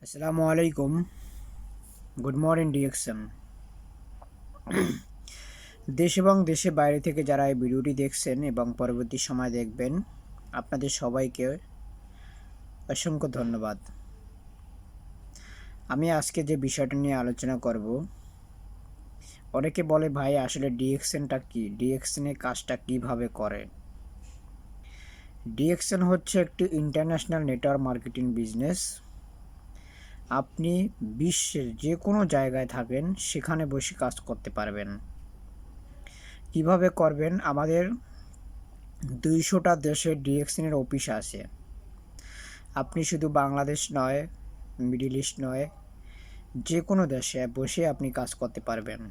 আসসালামু আলাইকুম। Good morning DXM. দেশ এবং দেশের বাইরে থেকে যারা এই ভিডিওটি দেখছেন এবং পরবর্তী সময় দেখবেন, আপনাদের সবাইকে অসংখ্য ধন্যবাদ। আমি আজকে যে বিষয়টা নিয়ে আলোচনা করব, অনেকে বলে ভাই আসলে ডিএক্সএনটা কি, ডিএক্সএনের কাজটা কিভাবে করে। ডিএক্সএন হচ্ছে একটি ইন্টারন্যাশনাল নেটওয়ার্ক মার্কেটিং বিজনেস। আপনি বিশ্বের যে কোনো জায়গায় থাকেন সেখানে বসে কাজ করতে পারবেন। কিভাবে করবেন? আমাদের 200টা দেশে ডিএক্সএনের অফিস আছে। আপনি শুধু বাংলাদেশ নয়, মিডল ইস্ট নয়, যে কোনো দেশে বসে আপনি কাজ করতে পারবেন।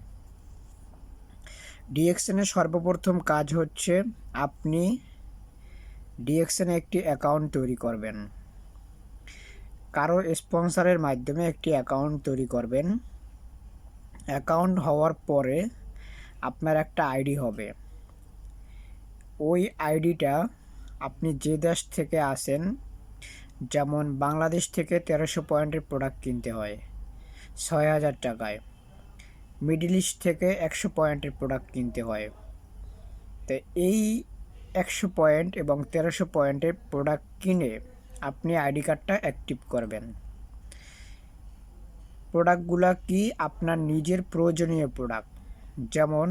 ডিএক্সএনের সর্বপ্রথম কাজ হচ্ছে আপনি ডিএক্সএনে একটি অ্যাকাউন্ট তৈরি করবেন। কারো স্পন্সরের মাধ্যমে একটি অ্যাকাউন্ট তৈরি করবেন। অ্যাকাউন্ট হওয়ার পরে আপনার একটা আইডি হবে। ওই আইডিটা আপনি যে দেশ থেকে আসেন, যেমন বাংলাদেশ থেকে 1300 পয়েন্টের প্রোডাক্ট কিনতে হয় 6000 টাকায়, মিডল ইস্ট থেকে 100 পয়েন্টের প্রোডাক্ট কিনতে হয়। তো এই 100 পয়েন্ট এবং 1300 পয়েন্টের প্রোডাক্ট কিনে আপনি আইডি কার্ডটা অ্যাক্টিভ করবেন। প্রোডাক্টগুলো কি? আপনার নিজের প্রয়োজনীয় প্রোডাক্ট, যেমন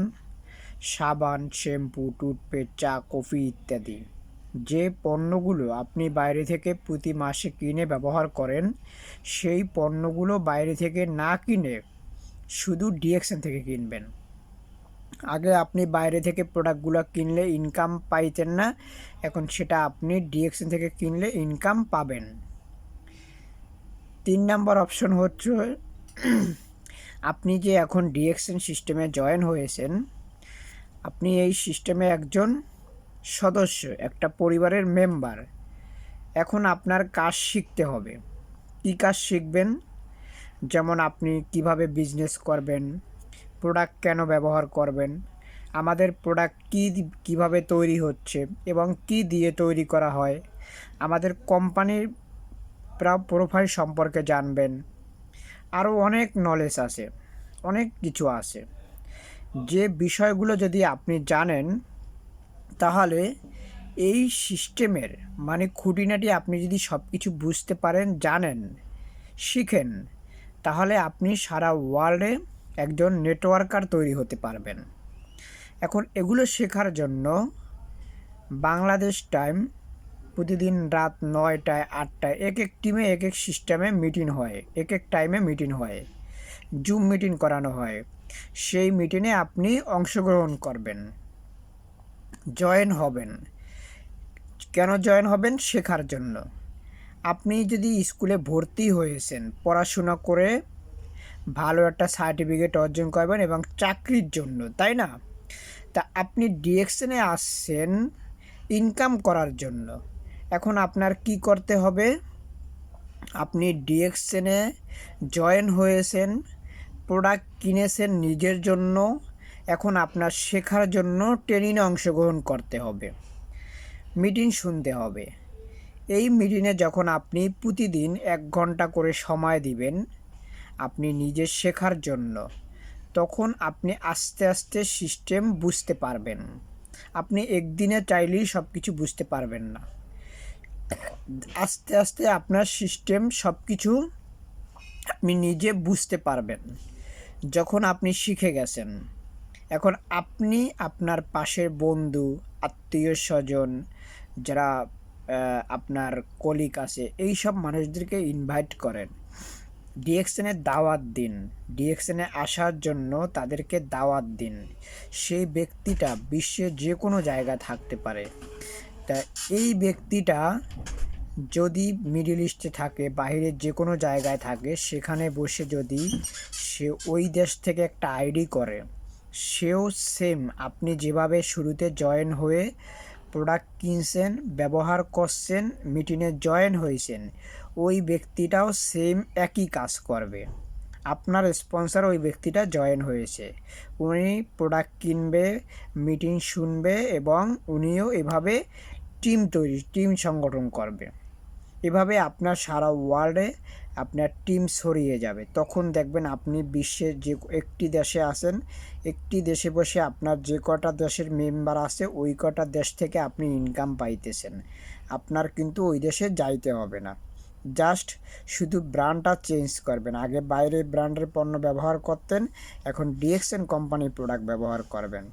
সাবান, শ্যাম্পু, টুথপেস্ট, চা, কফি ইত্যাদি। যে পণ্যগুলো আপনি বাইরে থেকে প্রতি মাসে কিনে ব্যবহার করেন, সেই পণ্যগুলো বাইরে থেকে না কিনে শুধু ডিএক্সএন থেকে কিনবেন। আগে আপনি বাইরে থেকে প্রোডাক্টগুলো কিনলে ইনকাম পাইতেন না, এখন সেটা আপনি ডিএক্সএন থেকে কিনলে ইনকাম পাবেন। 3 নম্বর অপশন হচ্ছে আপনি যে এখন ডিএক্সএন সিস্টেমে জয়েন হয়েছেন, আপনি এই সিস্টেমে একজন সদস্য, একটা পরিবারের মেম্বার। এখন আপনার কাজ শিখতে হবে। কী কাজ শিখবেন? যেমন আপনি কিভাবে বিজনেস করবেন, প্রোডাক্ট কেন ব্যবহার করবেন, আমাদের প্রোডাক্ট কীভাবে তৈরি হচ্ছে এবং কি দিয়ে তৈরি করা হয়, আমাদের কোম্পানির প্রোফাইল সম্পর্কে জানবেন। আরও অনেক নলেজ আছে, অনেক কিছু আছে। যে বিষয়গুলো যদি আপনি জানেন, তাহলে এই সিস্টেমের মানে খুঁটিনাটি আপনি যদি সব কিছু বুঝতে পারেন, জানেন, শিখেন, তাহলে আপনি সারা ওয়ার্ল্ডে একজন নেটওয়ার্কার তৈরি হতে পারবেন। এখন এগুলো শেখার জন্য বাংলাদেশ টাইম প্রতিদিন রাত 9টায় 8টায় এক এক টিমে এক এক সিস্টেমে মিটিং হয়, এক এক টাইমে মিটিং হয়, জুম মিটিং করানো হয়। সেই মিটিংয়ে আপনি অংশগ্রহণ করবেন, জয়েন হবেন। কেন জয়েন হবেন? শেখার জন্য। আপনি যদি স্কুলে ভর্তি হয়েছেন, পড়াশোনা করে ভালো একটা সার্টিফিকেট অর্জন করবেন এবং চাকরির জন্য, তাই না? তা আপনি ডিএক্সএনে আসছেন ইনকাম করার জন্য। এখন আপনার কি করতে হবে? আপনি ডিএক্সএনে জয়েন হয়েছেন, প্রোডাক্ট কিনেছেন নিজের জন্য, এখন আপনার শেখার জন্য ট্রেনিংয়ে অংশগ্রহণ করতে হবে, মিটিং শুনতে হবে। এই মিটিংয়ে যখন আপনি প্রতিদিন 1 ঘন্টা করে সময় দিবেন আপনি নিজের শেখার জন্য, তখন আপনি আস্তে আস্তে সিস্টেম বুঝতে পারবেন। আপনি একদিনে চাইলেই সব কিছু বুঝতে পারবেন না। আস্তে আস্তে আপনার সিস্টেম সব কিছু আপনি নিজে বুঝতে পারবেন যখন আপনি শিখে গেছেন। এখন আপনি আপনার পাশের বন্ধু, আত্মীয় স্বজন, যারা আপনার কলিগ আছে, এই সব মানুষদেরকে ইনভাইট করেন, ডিএক্সএনে দাওয়াত দিন, ডিএক্সএনে আসার জন্য তাদেরকে দাওয়াত দিন। সেই ব্যক্তিটা বিশ্বের যে কোনো জায়গায় থাকতে পারে। তা এই ব্যক্তিটা যদি মিডল ইস্টে থাকে, বাইরের যে কোনো জায়গায় থাকে, সেখানে বসে যদি সে ওই দেশ থেকে একটা আইডি করে, সেও সেম আপনি যেভাবে শুরুতে জয়েন হয়ে প্রোডাক্ট কিনছেন, ব্যবহার করছেন, মিটিংয়ে জয়েন হয়েছেন, ওই ব্যক্তিটাও সেম একই কাজ করবে। আপনার স্পন্সর ওই ব্যক্তিটা জয়েন হয়েছে, উনি প্রোডাক্ট কিনবে, মিটিং শুনবে এবং উনিও এভাবে টিম সংগঠন করবে। এভাবে আপনার সারা ওয়ার্ল্ডে আপনার টিম ছড়িয়ে যাবে। তখন দেখবেন আপনি বিশ্বের যে একটি দেশে আছেন, একটি দেশে বসে আপনার যে কটা দেশের মেম্বার আছে ওই কটা দেশ থেকে আপনি ইনকাম পাইতেছেন। আপনার কিন্তু ওই দেশে যাইতে হবে না, জাস্ট শুধু ব্র্যান্ডটা চেঞ্জ করবেন। আগে বাইরে ব্র্যান্ডের পণ্য ব্যবহার করতেন, এখন ডিএক্সএন কোম্পানির প্রোডাক্ট ব্যবহার করবেন।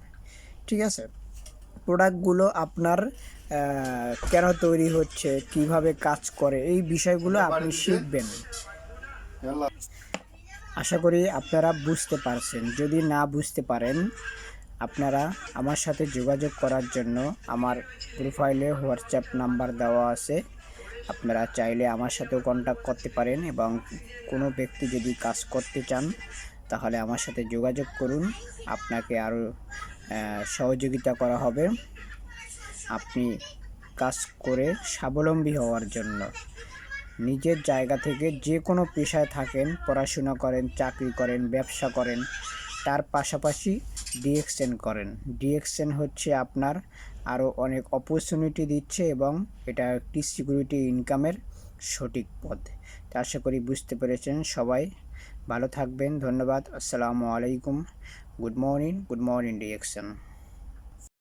ঠিক আছে, প্রোডাক্টগুলো আপনার কেন তৈরি হচ্ছে, কিভাবে কাজ করে, এই বিষয়গুলো আপনি শিখবেন। আশা করি আপনারা বুঝতে পারছেন। যদি না বুঝতে পারেন, আপনারা আমার সাথে যোগাযোগ করার জন্য আমার প্রোফাইলে হোয়াটসঅ্যাপ নাম্বার দেওয়া আছে, আপনারা চাইলে আমার সাথেও কন্ট্যাক্ট করতে পারেন। এবং কোনো ব্যক্তি যদি কাজ করতে চান তাহলে আমার সাথে যোগাযোগ করুন, আপনাকে আরও সহযোগিতা করা হবে আপনি কাজ করে স্বাবলম্বী হওয়ার জন্য। নিজের জায়গা থেকে যে কোনো পেশায় থাকেন, পড়াশোনা করেন, চাকরি করেন, ব্যবসা করেন, তার পাশাপাশি ডিএক্সএন করেন। ডিএক্সএন হচ্ছে আপনার আরও অনেক অপরচুনিটি দিচ্ছে এবং এটা একটি সিকিউরিটি ইনকামের সঠিক পথ। তা আশা করি বুঝতে পেরেছেন। সবাই ভালো থাকবেন, ধন্যবাদ। আসসালামু আলাইকুম। Good morning DXN.